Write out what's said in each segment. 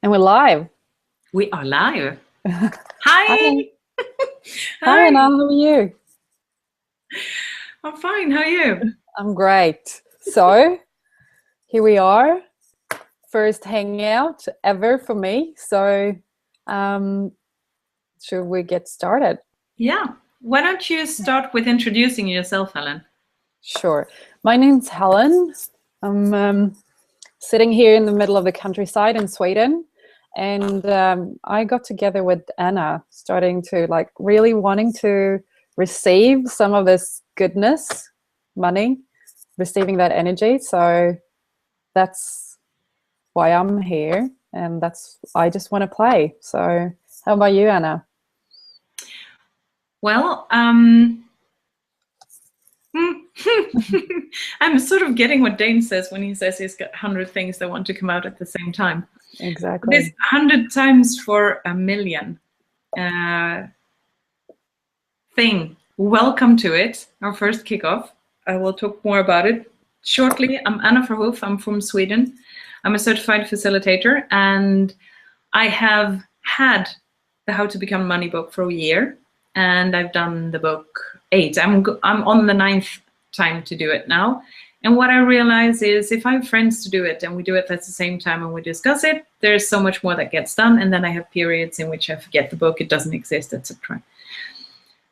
And we're live. We are live. Hi. Hi. Hi, Anna. Hi. How are you? I'm fine. How are you? I'm great. So here we are. First hangout ever for me. So should we get started? Yeah. Why don't you start with introducing yourself, Helen? Sure. My name's Helen. I'm sitting here in the middle of the countryside in Sweden. And I got together with Anna, starting to really wanting to receive some of this goodness, money, receiving that energy. So that's why I'm here, and I just want to play. So how about you, Anna? Well, I'm sort of getting what Dane says when he says he's got 100 things that want to come out at the same time. This Exactly. 100 times for a million thing. Welcome to it, our first kickoff. I will talk more about it shortly. I'm Anna Verhoof. I'm from Sweden. I'm a certified facilitator, and I have had the How to Become Money book for a year, and I've done the book 8. I'm on the 9th time to do it now. And what I realize is if I have friends to do it and we do it at the same time and we discuss it, there's so much more that gets done. And then I have periods in which I forget the book, it doesn't exist, etc.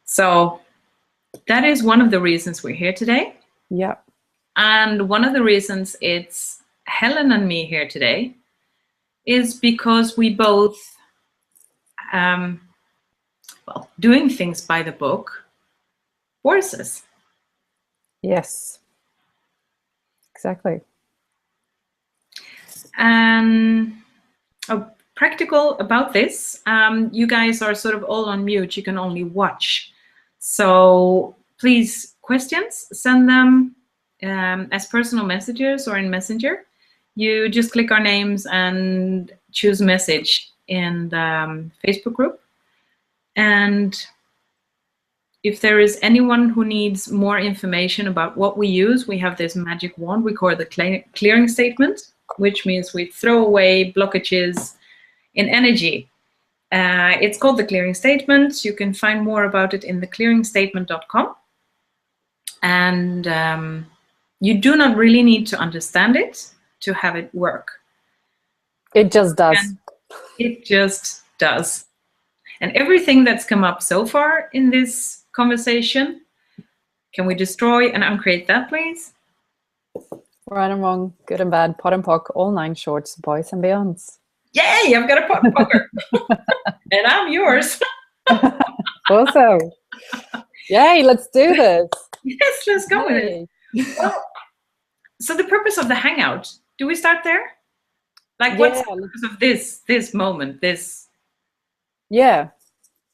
So that is one of the reasons we're here today. Yeah. And one of the reasons it's Helen and me here today is because we both, doing things by the book bores us. Yes. Exactly. Practical about this, you guys are sort of all on mute. You can only watch. So please, questions, send them as personal messages or in Messenger. You just click our names and choose message in the Facebook group. And if there is anyone who needs more information about what we use, we have this magic wand we call the clearing statement, which means we throw away blockages in energy. It's called the clearing statement. You can find more about it in theclearingstatement.com. And you do not really need to understand it to have it work. It just does. And it just does. And everything that's come up so far in this conversation, can we destroy and uncreate that, please? Right and wrong, good and bad, pot and pock, all 9 shorts, boys and beyonds. Yay, I've got a pot poker. And I'm yours. Awesome. Yay, let's do this. Yes, let's go with it. Well, so the purpose of the Hangout, do we start there? Like, what's the purpose of this moment, this? Yeah,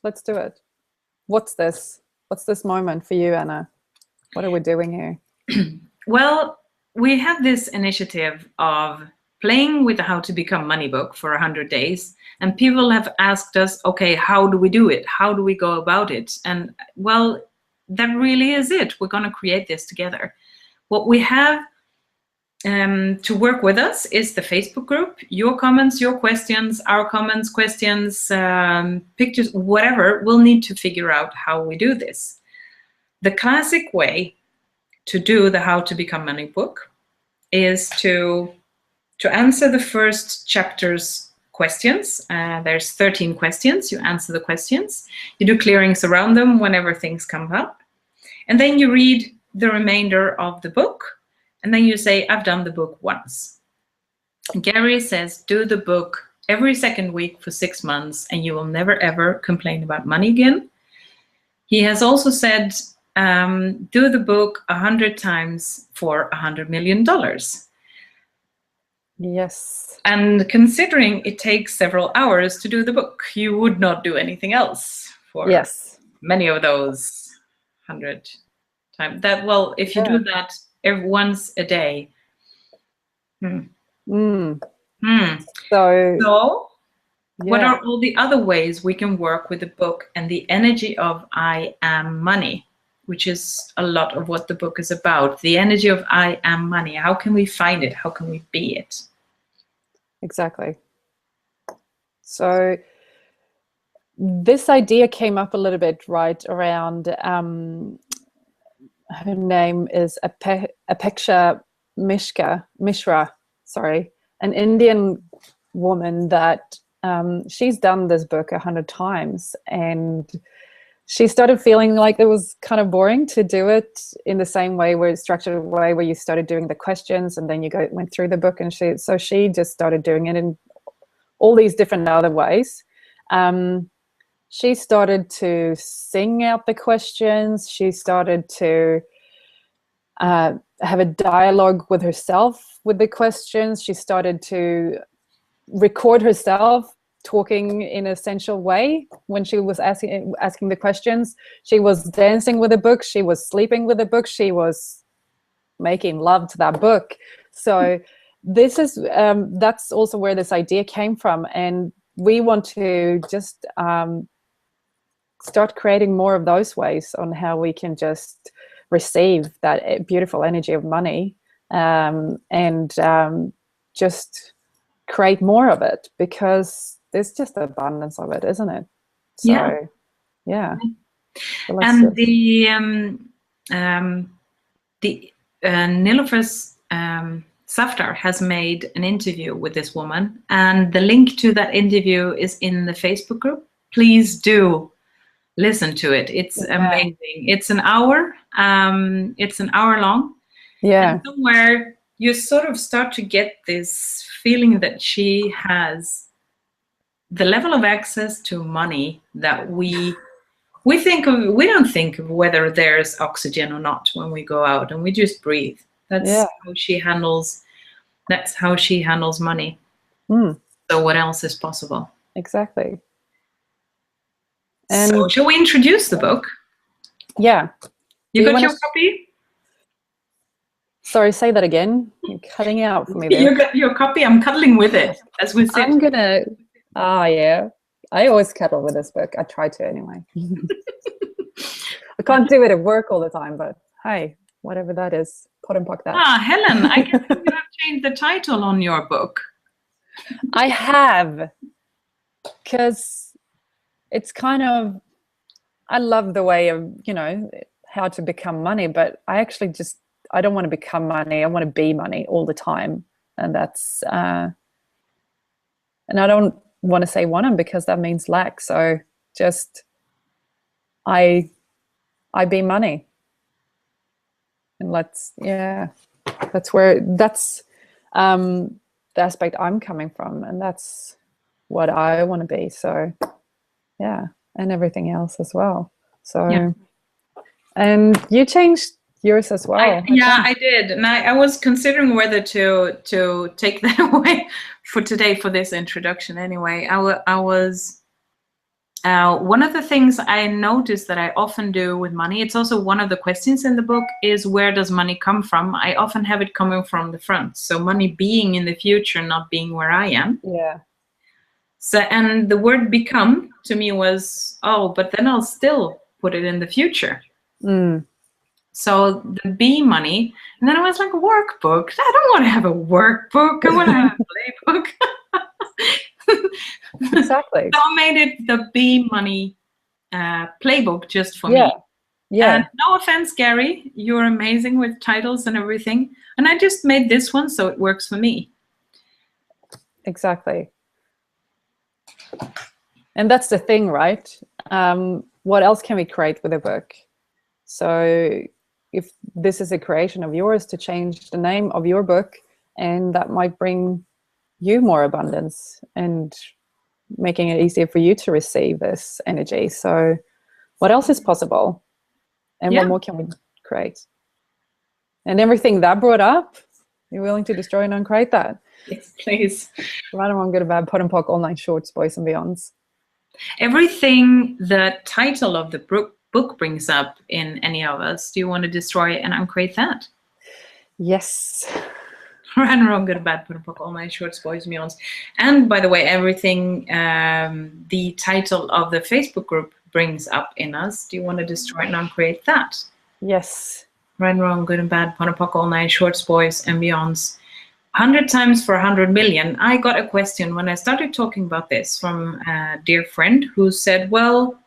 let's do it. What's this moment for you, Anna? What are we doing here? Well, we have this initiative of playing with the How to Become Money book for 100 days. And people have asked us, okay, how do we do it? How do we go about it? And well, that really is it. We're going to create this together. What we have to work with us is the Facebook group. Your comments, your questions, our comments, questions, pictures, whatever, we'll need to figure out how we do this. The classic way to do the How to Become Money book is to answer the first chapter's questions. There's 13 questions. You answer the questions. You do clearings around them whenever things come up. And then you read the remainder of the book. And then you say, I've done the book once. Gary says, do the book every second week for 6 months and you will never, ever complain about money again. He has also said, do the book 100 times for $100 million. Yes. And considering it takes several hours to do the book, you would not do anything else for many of those 100 times. That, well, if you do that once a day. So what are all the other ways we can work with the book and the energy of I am money, which is a lot of what the book is about. The energy of I am money. How can we find it? How can we be it? Exactly. So this idea came up a little bit right around, her name is Apeksha Mishra, sorry, an Indian woman that she's done this book 100 times, and she started feeling like it was kind of boring to do it in the same way, where it's structured way, where you started doing the questions and then you went through the book, and she just started doing it in all these different other ways. She started to sing out the questions. She started to have a dialogue with herself with the questions. She started to record herself talking in a sensual way when she was asking the questions. She was dancing with the book. She was sleeping with the book. She was making love to that book. So this is that's also where this idea came from, and we want to just start creating more of those ways on how we can just receive that beautiful energy of money, and just create more of it, because there's just abundance of it, isn't it? So yeah. So and the Nilofer's Safdar has made an interview with this woman, and the link to that interview is in the Facebook group. Please do listen to it. It's amazing. It's an hour. It's an hour long. Yeah. And somewhere you sort of start to get this feeling that she has the level of access to money that we think of. We don't think of whether there's oxygen or not when we go out, and we just breathe. That's how she handles. That's how she handles money. So what else is possible? Exactly. And so shall we introduce the book? Yeah. You got your copy? Sorry, say that again. You're cutting out for me there. You got your copy? I'm cuddling with it as we sit. I'm gonna, yeah. I always cuddle with this book. I try to anyway. I can't do it at work all the time, but hey, whatever that is, pot and pock that. Helen, I can see you have changed the title on your book. I have, because it's kind of, I love the way of, how to become money, but I actually just, I don't want to become money. I want to be money all the time. And that's, and I don't want to say want them, because that means lack. So just, I be money. And that's the aspect I'm coming from. And that's what I want to be. So yeah. And everything else as well. So, and you changed yours as well. I did, and I was considering whether to take that away for today for this introduction. Anyway, I was one of the things I noticed that I often do with money. It's also one of the questions in the book is, where does money come from? I often have it coming from the front, so money being in the future, not being where I am. Yeah. So, and the word "become" to me was, but then I'll still put it in the future. So the be money, and then I was like, workbook. I don't want to have a workbook. I want to have a playbook. Exactly. So I made it the be money playbook just for me. Yeah. And no offense, Gary, you're amazing with titles and everything. And I just made this one so it works for me. Exactly. And that's the thing, right? What else can we create with a book? So if this is a creation of yours, to change the name of your book, and that might bring you more abundance and making it easier for you to receive this energy. So what else is possible? And what more can we create? And everything that brought up, you're willing to destroy and uncreate that? Yes, please. Right, wrong, good or bad, pot and pock, all nine shorts, boys and beyonds. Everything the title of the book brings up in any of us, do you want to destroy and uncreate that? Yes. Right and wrong, good or bad, pot and pock, all nine shorts, boys and beyonds. And by the way, everything the title of the Facebook group brings up in us, do you want to destroy and uncreate that? Yes. Right and wrong, good and bad, pot and pock, all nine shorts, boys and beyonds. 100 times for 100 million. I got a question when I started talking about this from a dear friend who said, well,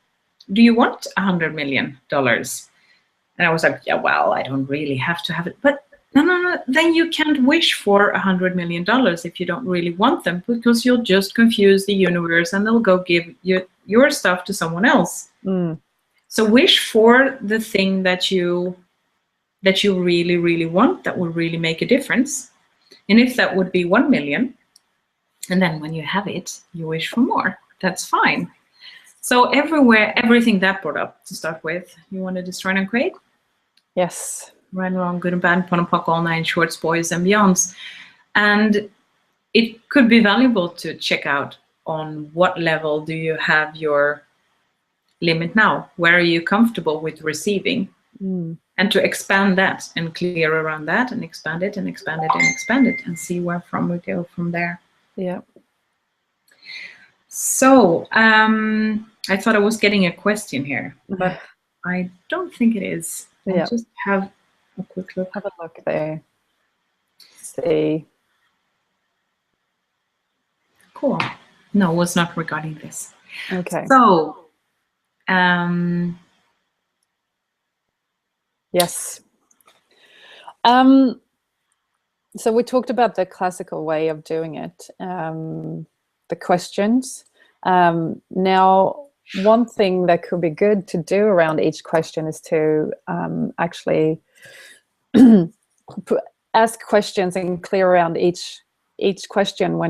do you want $100 million? And I was like, yeah, well, I don't really have to have it. But no. Then you can't wish for $100 million if you don't really want them, because you'll just confuse the universe and they'll go give your stuff to someone else. So wish for the thing that you really, really want, that will really make a difference. And if that would be 1 million, and then when you have it, you wish for more, that's fine. So everything that brought up to start with, you want to destroy and create? Yes. Right and wrong, good and bad, pon and pock, all nine shorts, boys and beyonds. And it could be valuable to check out on what level do you have your limit now? Where are you comfortable with receiving? And to expand that and clear around that and expand it and expand it and expand it and see where from we go from there. Yeah. So I thought I was getting a question here, but I don't think it is. I'll just have a quick look. Have a look there. See. Cool. No, it was not regarding this. Okay. So, yes. So we talked about the classical way of doing it, the questions. Now, one thing that could be good to do around each question is to actually ask questions and clear around each question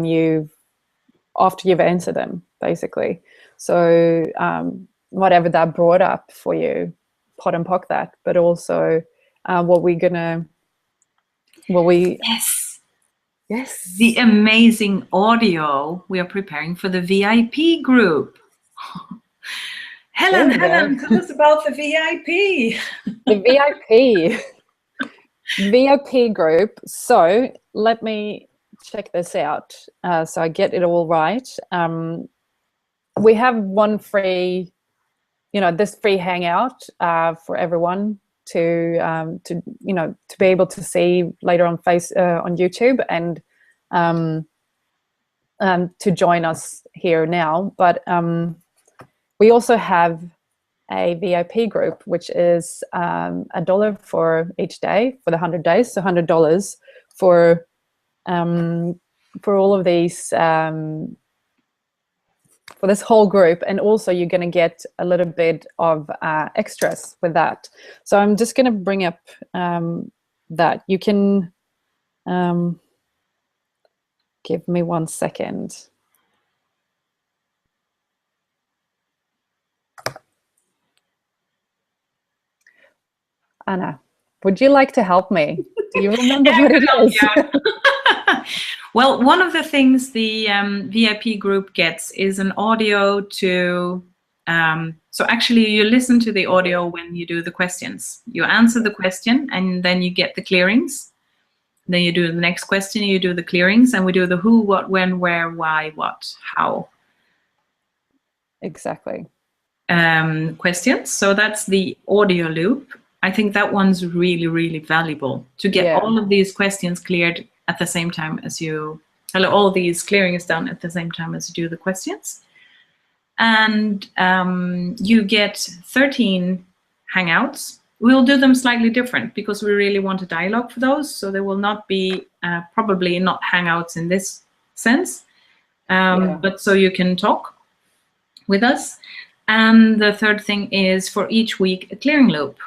after you've answered them, basically. So whatever that brought up for you, pot and pock that, but also Yes, the amazing audio we are preparing for the VIP group. Helen, tell us about the VIP. The VIP group. So let me check this out so I get it all right. We have one free, this free hangout for everyone to be able to see later on on YouTube and to join us here now. But we also have a VIP group, which is $1 for each day for the 100 days, so $100 for all of these. For this whole group, and also you're going to get a little bit of extras with that. So I'm just going to bring up that. You can give me 1 second. Anna, would you like to help me? Do you remember what it is? Well, one of the things the VIP group gets is an audio to, so actually you listen to the audio when you do the questions. You answer the question and then you get the clearings. Then you do the next question, you do the clearings, and we do the who, what, when, where, why, what, how. Exactly. Questions. So that's the audio loop. I think that one's really, really valuable to get all of these questions cleared at the same time as all these clearings done at the same time as you do the questions. And you get 13 hangouts. We'll do them slightly different because we really want a dialogue for those. So there will not be, probably not hangouts in this sense, but so you can talk with us. And the third thing is for each week, a clearing loop.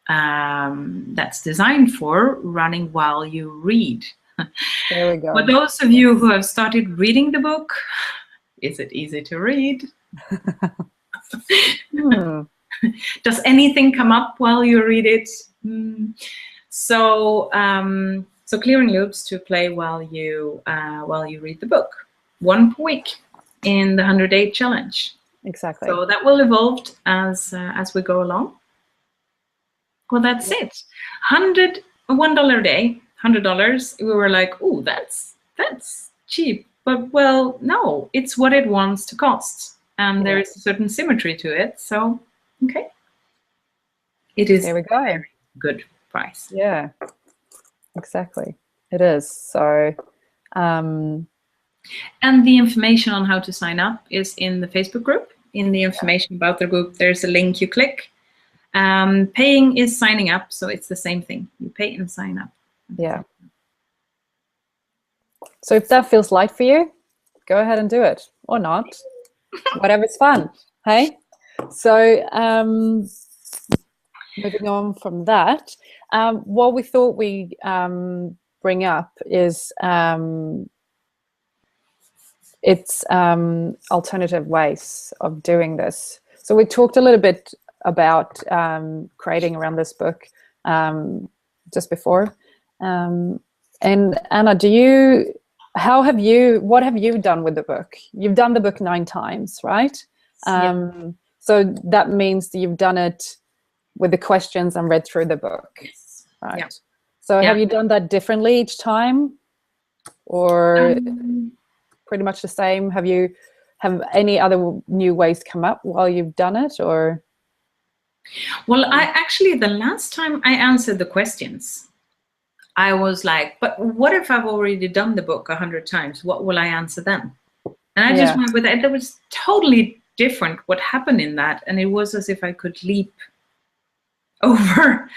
That's designed for running while you read. There we go. For those of you who have started reading the book, is it easy to read? Does anything come up while you read it? So clearing loops to play while you read the book. 1 per week in the 100-day challenge. Exactly. So that will evolve as we go along. Well, that's it. $1 a day, $100. We were like, oh, that's cheap. But well, no, it's what it wants to cost, and there is a certain symmetry to it. So, okay, it is. There we go. A very good price. Yeah, exactly. It is. So And the information on how to sign up is in the Facebook group. In the information about the group, there's a link you click. Paying is signing up, so it's the same thing. You pay and sign up. Yeah. So if that feels light for you, go ahead and do it, or not. Whatever's fun. Hey. So moving on from that, what we thought we bring up is it's alternative ways of doing this. So we talked a little bit about creating around this book just before. And Anna, what have you done with the book? You've done the book 9 times, right? So that means that you've done it with the questions and read through the book, right? Yeah. So have you done that differently each time, or pretty much the same? Have any other new ways come up while you've done it, or? Well, the last time I answered the questions, I was like, but what if I've already done the book 100 times? What will I answer then? And I just went with it. That was totally different what happened in that. And it was as if I could leap over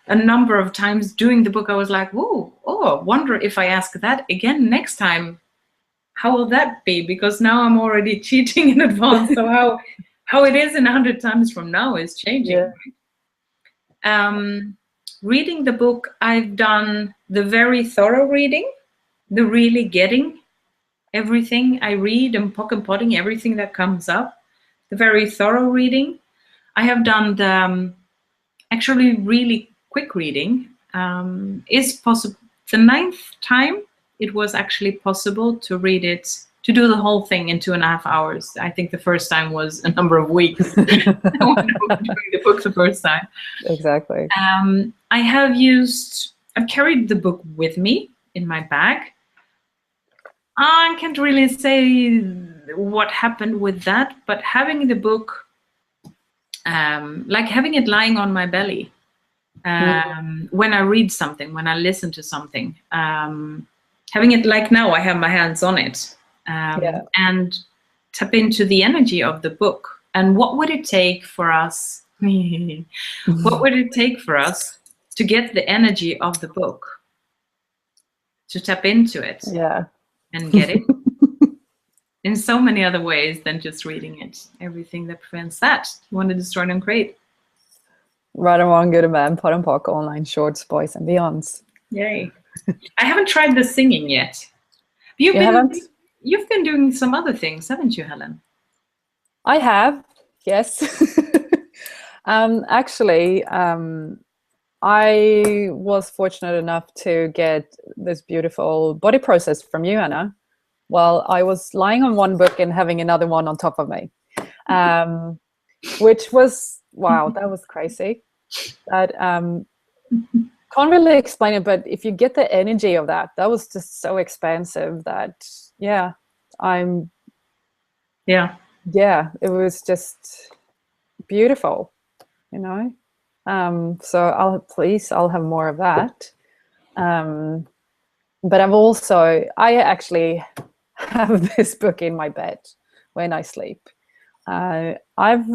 a number of times doing the book. I was like, whoa, I wonder if I ask that again next time, how will that be? Because now I'm already cheating in advance. So how it is in 100 times from now is changing. Yeah. Reading the book, I've done the very thorough reading, the really getting everything I read and pock and potting everything that comes up, the very thorough reading. I have done the actually really quick reading. Is possible. The 9th time, it was actually possible to read it, to do the whole thing in 2.5 hours. I think the first time was a number of weeks. When I was doing the book the first time. Exactly. I've carried the book with me in my bag. I can't really say what happened with that, but having the book, like having it lying on my belly, when I read something, when I listen to something, having it like now, I have my hands on it, and tap into the energy of the book. And what would it take for us? What would it take for us to get the energy of the book, to tap into it, and get it in so many other ways than just reading it? Everything that prevents that. You want to destroy and create. Right and wrong, good and bad, pot and pock, online shorts, boys and beyonds. Yay. I haven't tried the singing yet. You've been doing some other things, haven't you, Helen? I have, yes. Actually, I was fortunate enough to get this beautiful body process from you, Anna, while I was lying on one book and having another one on top of me, which was, wow, that was crazy. That can't really explain it, but if you get the energy of that was just so expansive that, it was just beautiful, you know. So I'll have more of that. But I actually have this book in my bed when I sleep. I've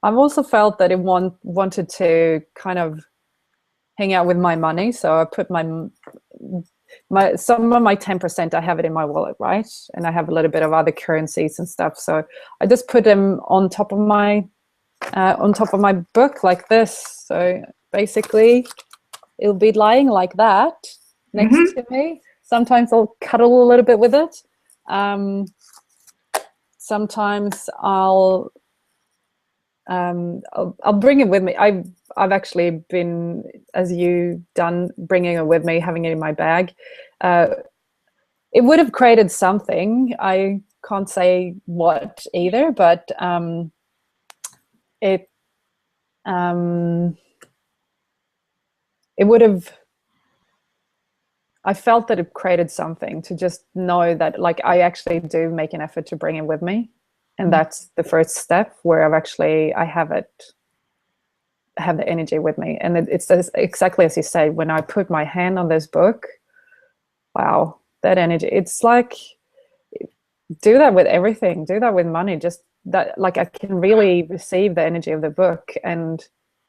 also felt that it wanted to kind of hang out with my money, so I put some of my 10%, I have it in my wallet, right? And I have a little bit of other currencies and stuff. So I just put them on top of my book like this. So basically, it'll be lying like that next to me. Sometimes I'll cuddle a little bit with it. Sometimes I'll bring it with me. I've actually been, as you done, bringing it with me, having it in my bag. It would have created something. I can't say what either, but it would have. I felt that it created something, to just know that, like, I actually do make an effort to bring it with me. And that's the first step, where I have the energy with me. And it's exactly as you say, when I put my hand on this book, wow, that energy. It's like, do that with everything. Do that with money. Just that, like, I can really receive the energy of the book, and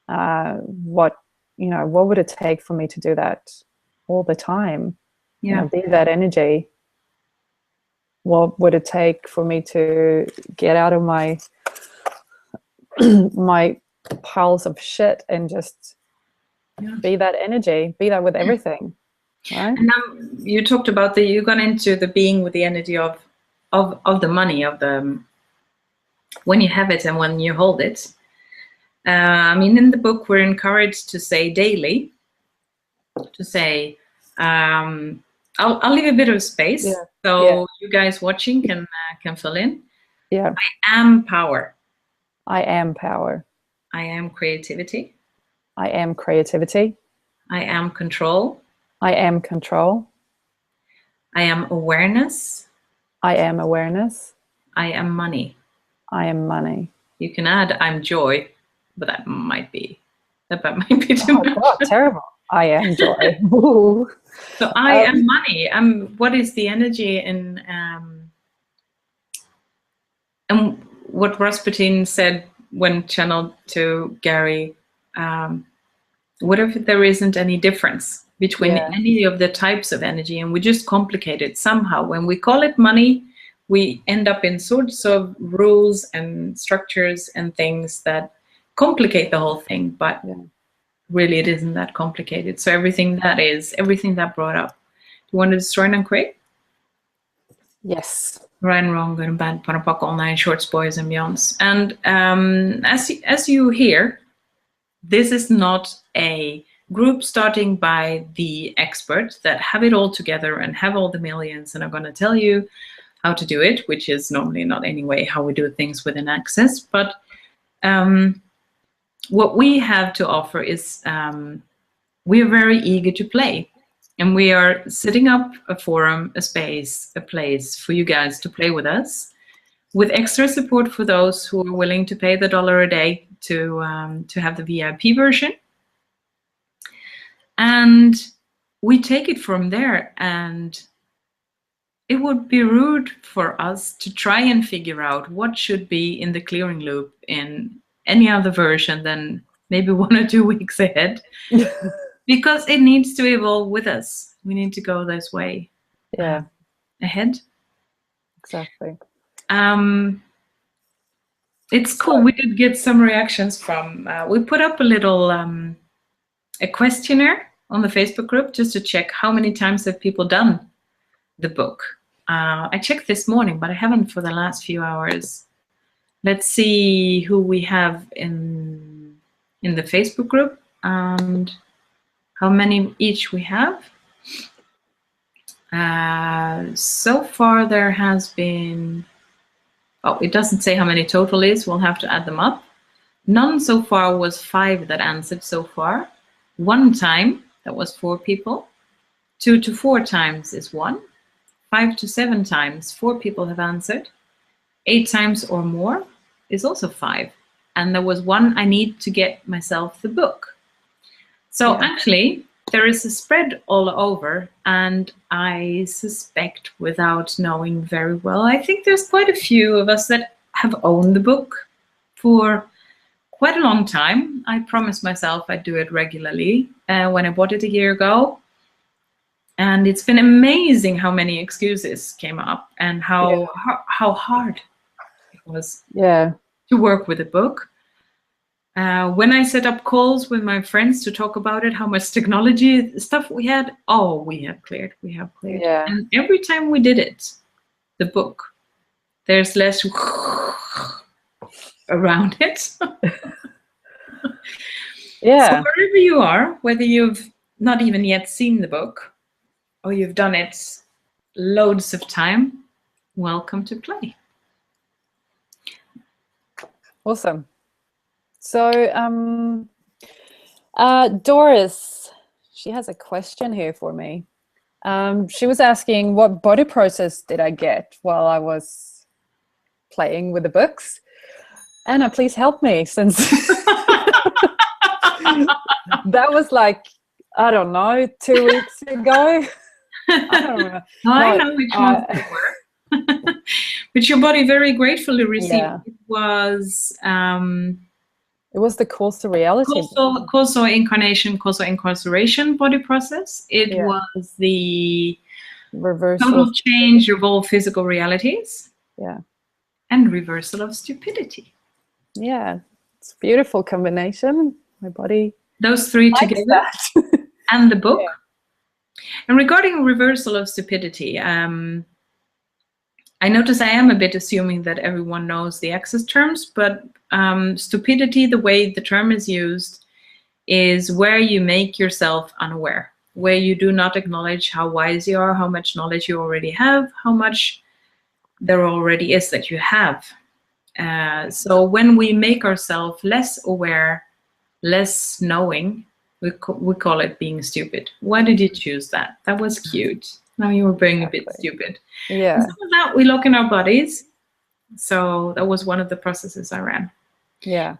what would it take for me to do that all the time? Yeah. Be that energy. What would it take for me to get out of my my piles of shit and just be that energy, be that with everything, right? And now you talked about you got into the being with the energy of the money, of the when you have it and when you hold it. I mean, in the book, we're encouraged to say daily, to say, I'll leave a bit of space, so you guys watching can fill in. Yeah. I am power. I am power. I am creativity. I am creativity. I am control. I am control. I am awareness. I am awareness. I am money. I am money. You can add I'm joy, but that might be too much. God, terrible. I am joy. So I am money. What is the energy in and what Rasputin said when channeled to Gary, what if there isn't any difference between any of the types of energy, and we just complicate it somehow? When we call it money, we end up in sorts of rules and structures and things that complicate the whole thing, but really it isn't that complicated. So everything that brought up. Du want to destroy and create? Yes. Right and wrong, good and bad, para pak, all nine shorts, boys and beyonds. And as you hear, this is not a group starting by the experts that have it all together and have all the millions and are going to tell you how to do it, which is normally not anyway how we do things within Access. But what we have to offer is we are very eager to play. And we are setting up a forum, a space, a place for you guys to play with us, with extra support for those who are willing to pay the $1 a day to have the VIP version. And we take it from there. And it would be rude for us to try and figure out what should be in the clearing loop in any other version than maybe 1 or 2 weeks ahead. Because it needs to evolve with us. We need to go this way ahead. Exactly. It's cool. We did get some reactions from, we put up a little a questionnaire on the Facebook group just to check how many times have people done the book. I checked this morning, but I haven't for the last few hours. Let's see who we have in the Facebook group and how many each we have. So far there has been, it doesn't say how many total is. We'll have to add them up. None so far was 5 that answered so far. 1 time, that was 4 people. 2 to 4 times is 1. 5 to 7 times, 4 people have answered. 8 times or more is also 5. And there was 1, I need to get myself the book. So actually, there is a spread all over, and I suspect, without knowing very well, I think there's quite a few of us that have owned the book for quite a long time. I promised myself I'd do it regularly when I bought it a year ago. And it's been amazing how many excuses came up and how hard it was to work with a book. When I set up calls with my friends to talk about it, how much technology stuff we had, we have cleared. Yeah. And every time we did it, the book, there's less around it. Yeah. So wherever you are, whether you've not even yet seen the book or you've done it loads of time, welcome to play. Awesome. So Doris, she has a question here for me. She was asking, what body process did I get while I was playing with the books? Anna, please help me, since that was like, I don't know, 2 weeks ago. I don't remember. No, I No, know which ones they were. Which your body very gratefully received. yeah. It was It was the causal reality. causal incarnation, causal incarceration body process. It Yeah. was the Reversal total of change of all physical realities. Yeah. And reversal of stupidity. Yeah. It's a beautiful combination. My body Those three likes together. that. And the book. Yeah. And regarding reversal of stupidity, I notice I am a bit assuming that everyone knows the access terms, but stupidity, the way the term is used, is where you make yourself unaware, where you do not acknowledge how wise you are, how much knowledge you already have, how much there already is that you have. So when we make ourselves less aware, less knowing, we call it being stupid. Why did you choose that? That was cute. Now you were being a bit stupid. Yeah. And some of that we lock in our bodies. So that was one of the processes I ran. Yeah.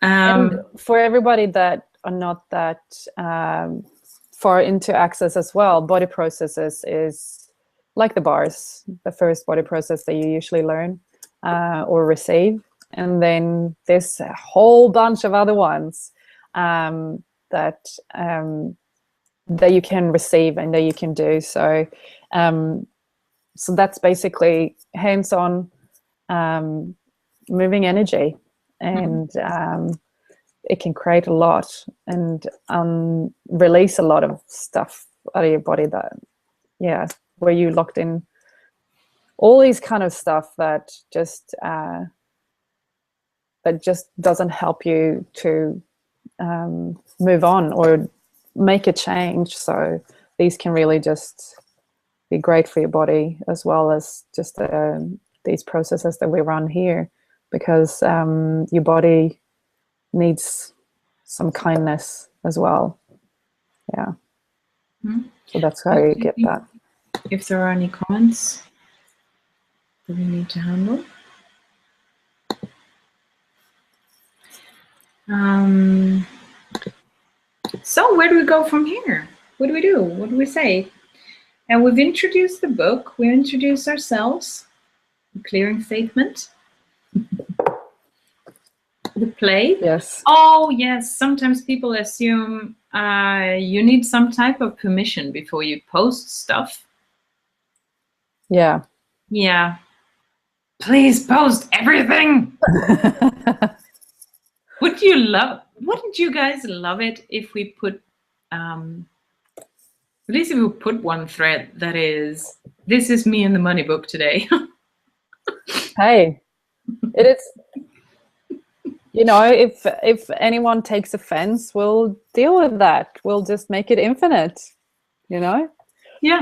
And for everybody that are not that far into access as well, body processes is like the bars, the first body process that you usually learn or receive. And then there's a whole bunch of other ones that you can receive and that you can do. So so that's basically hands-on moving energy, and it can create a lot and release a lot of stuff out of your body that, yeah, where you locked in all these kind of stuff that just doesn't help you to move on or make a change. So these can really just be great for your body, as well as just these processes that we run here, because your body needs some kindness as well. Yeah. So that's how you get that. If there are any comments that we need to handle. So where do we go from here? What do we do? What do we say? And we've introduced the book. We introduced ourselves. A clearing statement. The play. Yes. Oh, yes. Sometimes people assume you need some type of permission before you post stuff. Yeah. Yeah. Please post everything. Wouldn't you guys love it if we put, at least if we put one thread that is, this is me in the money book today. Hey, it is. You know, if anyone takes offense, we'll deal with that. We'll just make it infinite, you know? Yeah.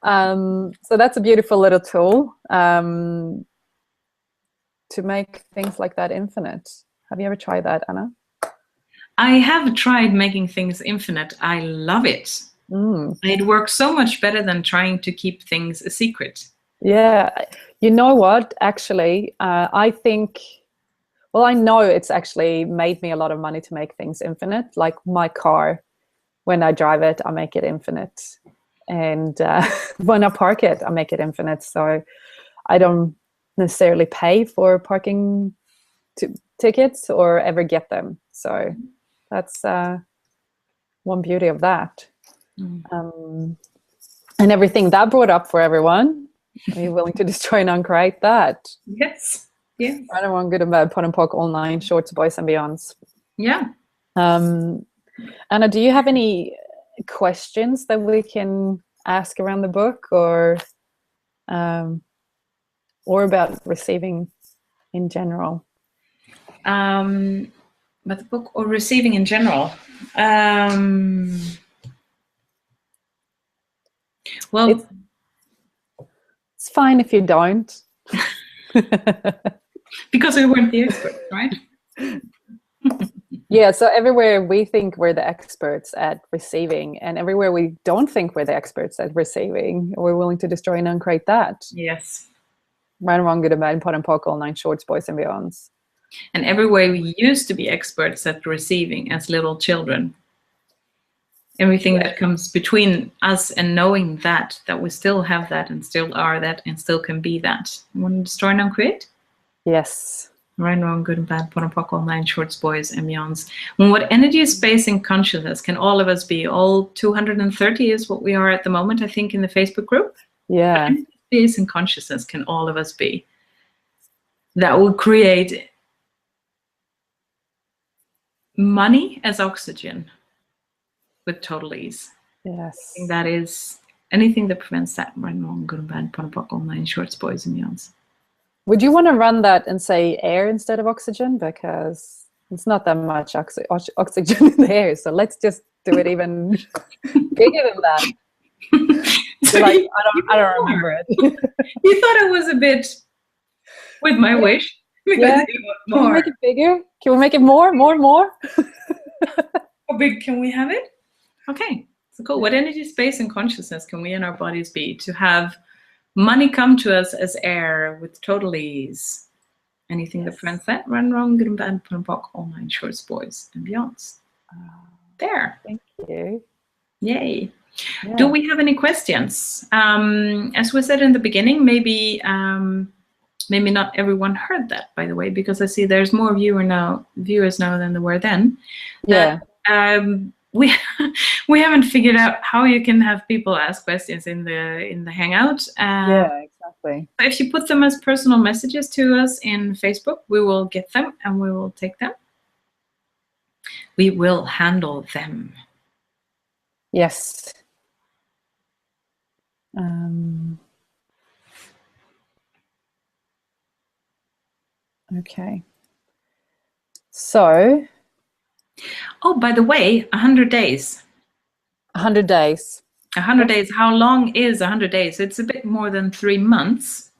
So that's a beautiful little tool to make things like that infinite. Have you ever tried that, Anna? I have tried making things infinite. I love it. It works so much better than trying to keep things a secret. Yeah. You know what? Actually, I think... Well, I know it's actually made me a lot of money to make things infinite. Like my car, when I drive it, I make it infinite. And when I park it, I make it infinite. So I don't necessarily pay for parking tickets or ever get them. So that's one beauty of that. And everything that brought up for everyone, are you willing to destroy and uncreate that? Yes. Yeah. I don't want good and bad, pot and pock, all nine, shorts, boys and beyonds. Yeah. Anna, do you have any questions that we can ask around the book, or about receiving in general? But the book or receiving in general? Well, it's fine if you don't. Because we weren't the experts, right? Yeah, so everywhere we think we're the experts at receiving, and everywhere we don't think we're the experts at receiving, we're willing to destroy and uncreate that. Yes. Right and wrong, good and bad, pot and pock, all nine shorts, boys and beyonds. And everywhere we used to be experts at receiving as little children, everything that comes between us and knowing that we still have that and still are that and still can be that. Want to destroy and create? Yes. Right, wrong, good and bad, pot and pock, all nine shorts, boys, and beyonds. What energy, space, and consciousness can all of us be? All 230 is what we are at the moment, I think, in the Facebook group. Yeah. What energy, space, and consciousness can all of us be? That will create money as oxygen with total ease. Yes. I think that is anything that prevents that. Right, wrong, good and bad, pot and pock, all nine shorts, boys, and beyonds. Would you want to run that and say air instead of oxygen? Because it's not that much oxygen in the air. So let's just do it even bigger than that. So like, I don't remember it. You thought it was a bit with my wish. Yeah. Can we make it bigger? Can we make it more? How big can we have it? Okay. So cool. What energy, space, and consciousness can we in our bodies be to have money come to us as air with total ease? Anything that prevents that? Run, wrong, good and bad, put and pock, all nine shorts, boys, and beyonds. There. Thank you. Yay. Yeah. Do we have any questions? As we said in the beginning, maybe not everyone heard that, by the way, because I see there's more viewers now than there were then. Yeah. We haven't figured out how you can have people ask questions in the Hangout. Yeah, exactly. If you put them as personal messages to us in Facebook, we will get them and we will take them. We will handle them. Yes. Okay. So. Oh, by the way, 100 days. 100 days. 100 days. How long is 100 days? It's a bit more than 3 months.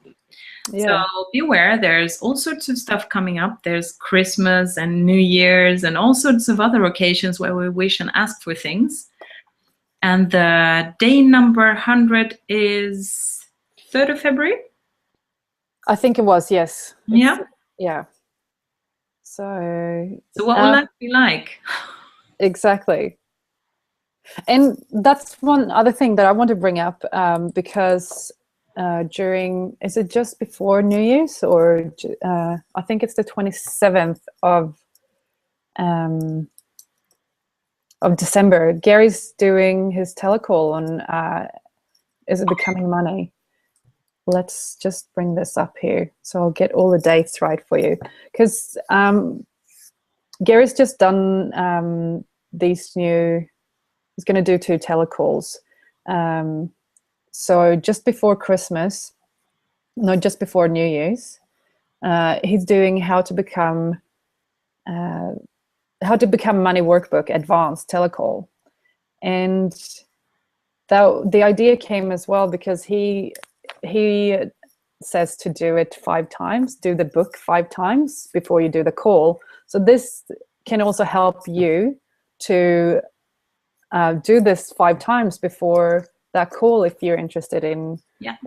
Yeah. So be aware, there's all sorts of stuff coming up. There's Christmas and New Year's and all sorts of other occasions where we wish and ask for things. And the day number 100 is 3rd of February? I think it was, yes. Yeah. Yeah. So what will that be like? Exactly. And that's one other thing that I want to bring up, because is it just before New Year's, or I think it's the 27th of December. Gary's doing his telecall on Is It Becoming Money? Let's just bring this up here, so I'll get all the dates right for you, because Gary's just done these new. He's going to do 2 telecalls. So just before Christmas, no, just before New Year's, he's doing how to become money workbook advanced telecall, and the idea came as well because he says to do it 5 times, do the book 5 times before you do the call. So this can also help you to do this 5 times before that call if you're interested in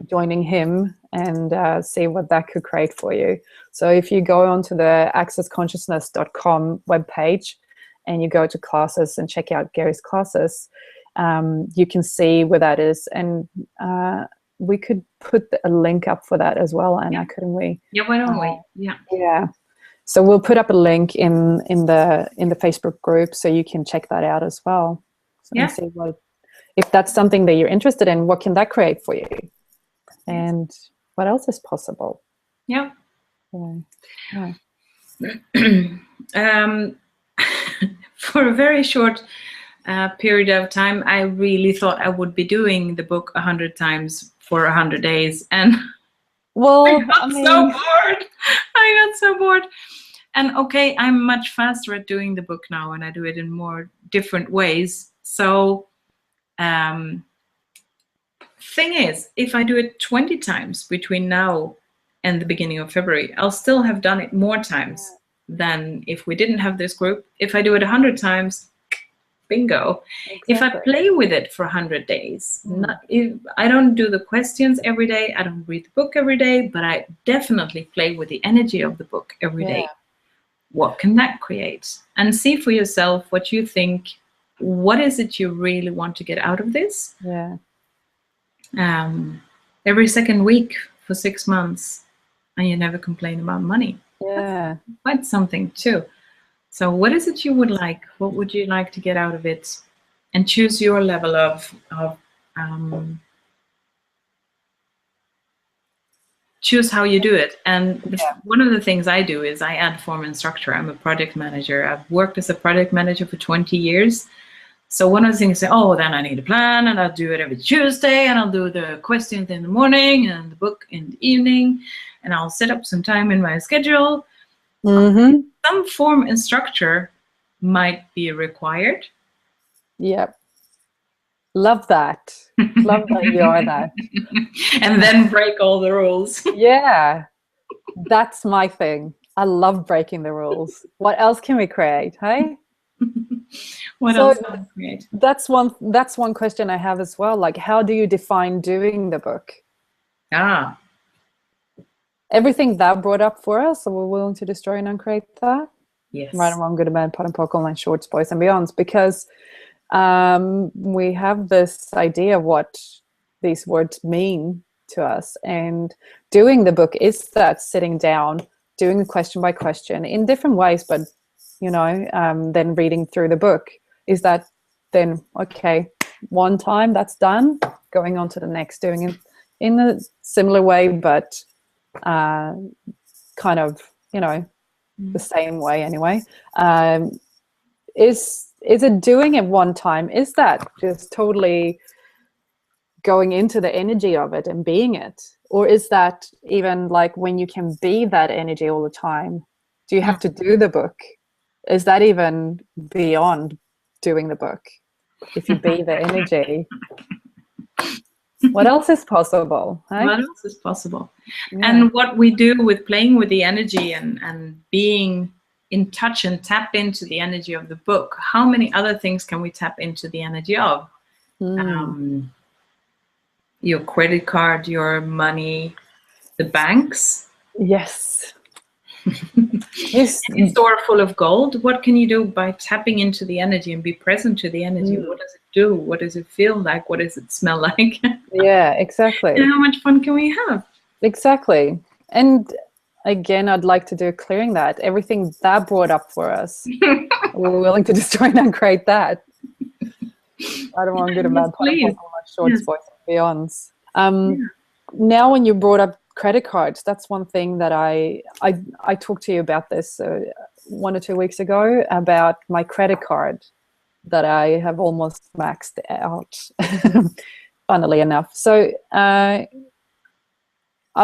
joining him, and see what that could create for you. So if you go onto the accessconsciousness.com webpage and you go to classes and check out Gary's classes, you can see where that is. And we could put a link up for that as well, Anna, couldn't we? Yeah, why don't we? Yeah. Yeah. So we'll put up a link in the Facebook group so you can check that out as well. So and see if that's something that you're interested in, what can that create for you? And what else is possible? Yeah. Yeah. For a very short period of time, I really thought I would be doing the book 100 times for 100 days, and I got so bored. And okay, I'm much faster at doing the book now, and I do it in more different ways. So thing is, if I do it 20 times between now and the beginning of February, I'll still have done it more times than if we didn't have this group. If I do it 100 times, bingo. Exactly. If I play with it for 100 days, I don't do the questions every day, I don't read the book every day, but I definitely play with the energy of the book every day. What can that create? And see for yourself what you think what is it you really want to get out of this? Yeah. Every second week for 6 months, and you never complain about money. Yeah. That's quite something too. So what is it you would like? What would you like to get out of it? And choose your level of choose how you do it. And one of the things I do is I add form and structure. I'm a project manager. I've worked as a project manager for 20 years. So one of the things is, oh, then I need a plan, and I'll do it every Tuesday, and I'll do the questions in the morning and the book in the evening, and I'll set up some time in my schedule. Mm-hmm. Some form and structure might be required. Yep. Love that. Love that you are that. And then break all the rules. Yeah. That's my thing. I love breaking the rules. What else can we create, hey? What else can we create? That's one question I have as well. Like, how do you define doing the book? Ah. Everything that brought up for us, so we're willing to destroy and uncreate that? Yes. Right and wrong, good and bad, pot and pock, online, shorts, boys and beyonds. Because we have this idea of what these words mean to us. And doing the book is that sitting down, doing question by question in different ways, but, you know, then reading through the book. Is that then, okay, one time that's done, going on to the next, doing it in a similar way, but kind of, you know, the same way anyway. Is it doing it one time? Is that just totally going into the energy of it and being it? Or is that even like when you can be that energy all the time? Do you have to do the book? Is that even beyond doing the book? If you be the energy, what else is possible? Hey? What else is possible? Yeah. And what we do with playing with the energy and being in touch and tap into the energy of the book, how many other things can we tap into the energy of? Your credit card, your money, the banks. Yes. Yes. A store full of gold. What can you do by tapping into the energy and be present to the energy? What does it do? What does it feel like? What does it smell like? Yeah, exactly. And how much fun can we have? Exactly. And again, I'd like to do clearing that. Everything that brought up for us, we're willing to destroy and uncreate that. I don't want to get about shorts, boys and beyonds. Now, when you brought up credit cards, that's one thing that I talked to you about this 1 or 2 weeks ago about my credit card that I have almost maxed out, funnily enough. So I've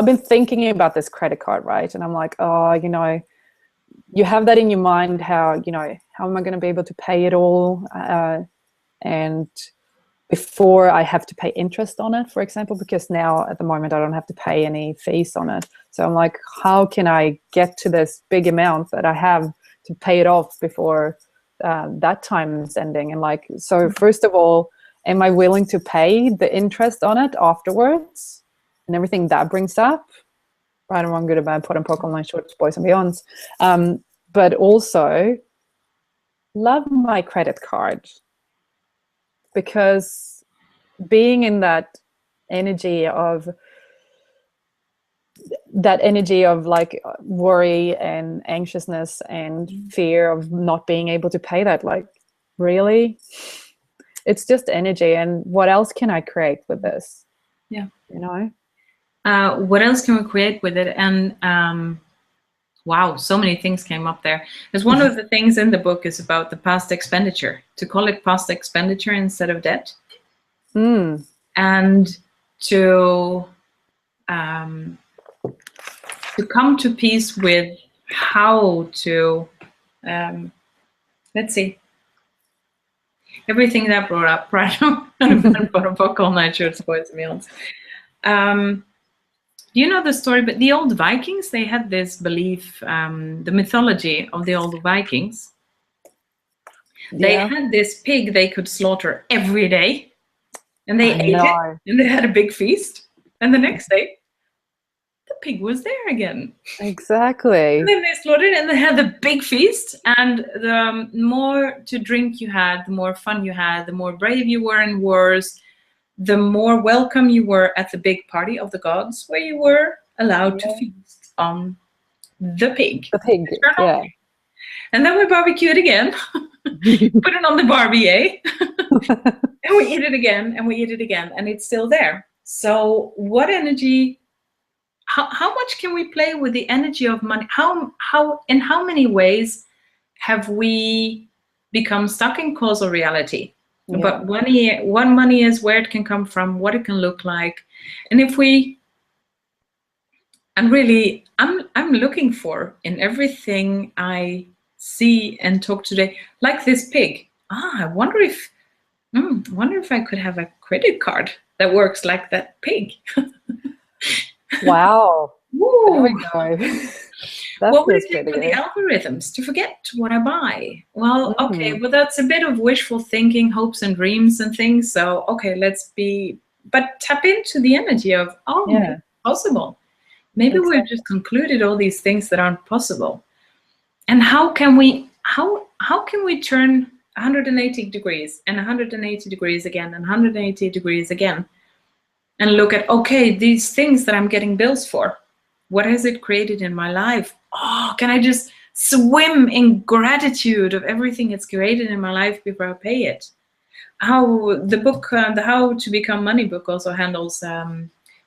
been thinking about this credit card, right? And I'm like, oh, you know, you have that in your mind, how, you know, how am I going to be able to pay it all? And before I have to pay interest on it, for example, because now at the moment I don't have to pay any fees on it. So I'm like, how can I get to this big amount that I have to pay it off before that time is ending? And like, so first of all, am I willing to pay the interest on it afterwards and everything that brings up? Right and wrong, good and bad, pot and pock, online, shorts, boys and beyonds. But also love my credit card, because being in that energy of like worry and anxiousness and fear of not being able to pay that, like, really, it's just energy. And what else can I create with this? Yeah, you know, what else can we create with it? And wow, so many things came up there. There's one of the things in the book is about the past expenditure, to call it past expenditure instead of debt. And to come to peace with how to, let's see, everything that brought up, right? All night shirts, boys and beyonds. You know the story, but the old Vikings, they had this belief, the mythology of the old Vikings. They had this pig they could slaughter every day, and they ate it, and they had a big feast. And the next day, the pig was there again. Exactly. And then they slaughtered and they had the big feast. And the more to drink you had, the more fun you had, the more brave you were in wars, the more welcome you were at the big party of the gods, where you were allowed to feast on the pig. The pig, yeah. And then we barbecued again, put it on the Barbie, eh? And we eat it again, and we eat it again, and it's still there. So what energy, how much can we play with the energy of money? In how many ways have we become stuck in causal reality? Yeah. But what money is, where it can come from, what it can look like. And if we, and really, I'm looking for in everything I see and talk today, like this pig. I wonder if I could have a credit card that works like that pig. Wow. There we go. What would it take for the algorithms to forget what I buy? Well, okay, well, that's a bit of wishful thinking, hopes and dreams and things. So, okay, but tap into the energy of, maybe it's possible. Maybe we've just concluded all these things that aren't possible. And how can we turn 180 degrees and 180 degrees again and 180 degrees again and look at, okay, these things that I'm getting bills for, what has it created in my life? Oh, can I just swim in gratitude of everything it's created in my life before I pay it? How the book, the How to Become Money book, also handles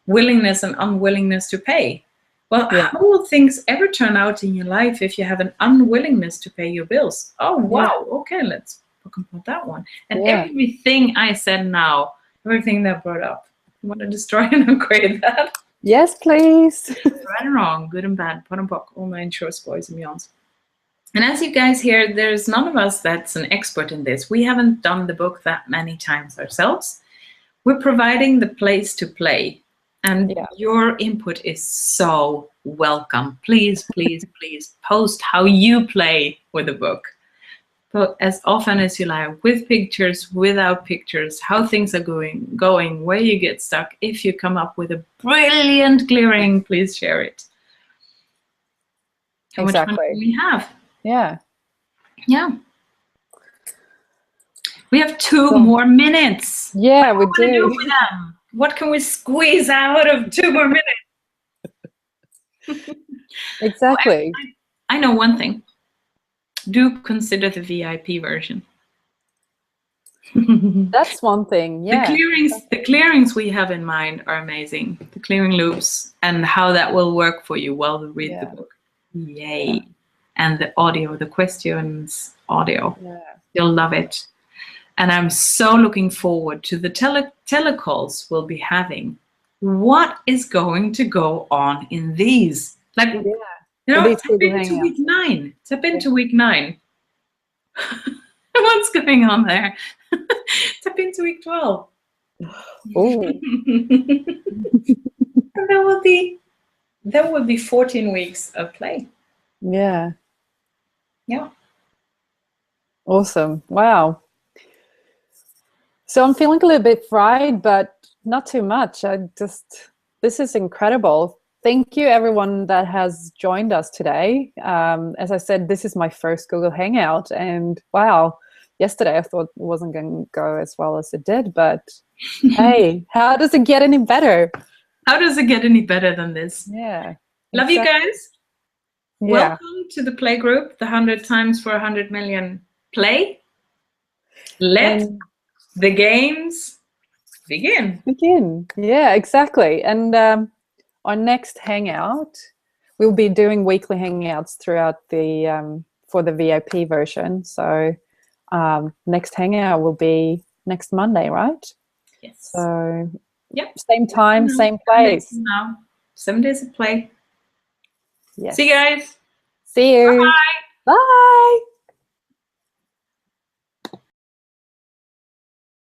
willingness and unwillingness to pay. Well, how will things ever turn out in your life if you have an unwillingness to pay your bills? Oh, wow. Okay, let's talk about that one. And everything I said now, everything that I brought up, you want to destroy and upgrade that? Yes, please. Right and wrong, good and bad, pot and pock, all my insurance boys and beyonds. And as you guys hear, there's none of us that's an expert in this. We haven't done the book that many times ourselves. We're providing the place to play. And your input is so welcome. Please, please, please post how you play with the book. But as often as you like, with pictures, without pictures, how things are going, where you get stuck. If you come up with a brilliant clearing, please share it. How much fun do we have? Yeah. Yeah. We have 2 more minutes. Yeah, we do. What can we squeeze out of 2 more minutes? Exactly. Well, I know one thing. Do consider the VIP version. That's one thing, yeah. The clearings we have in mind are amazing. The clearing loops and how that will work for you while you read the book. Yay. Yeah. And the audio, the questions audio. Yeah. You'll love it. And I'm so looking forward to the telecalls we'll be having. What is going to go on in these? Like, you know, tap into week 9. Tap into week 9. What's going on there? Tap into week 12. Oh. And that will be 14 weeks of play. Yeah. Yeah. Awesome. Wow. So I'm feeling a little bit fried, but not too much. This is incredible. Thank you, everyone that has joined us today. As I said, this is my first Google Hangout, and wow, yesterday I thought it wasn't going to go as well as it did, but hey, how does it get any better? How does it get any better than this? Yeah. Love you guys. Yeah. Welcome to the play group, the 100 times for 100 million play. Let the games begin. Yeah, exactly. And our next hangout, we'll be doing weekly hangouts throughout the for the VIP version. So next hangout will be next Monday, right? Yes. So same time, same place. Now, 7 days of play. Yes. See you guys. See you. Bye. Bye.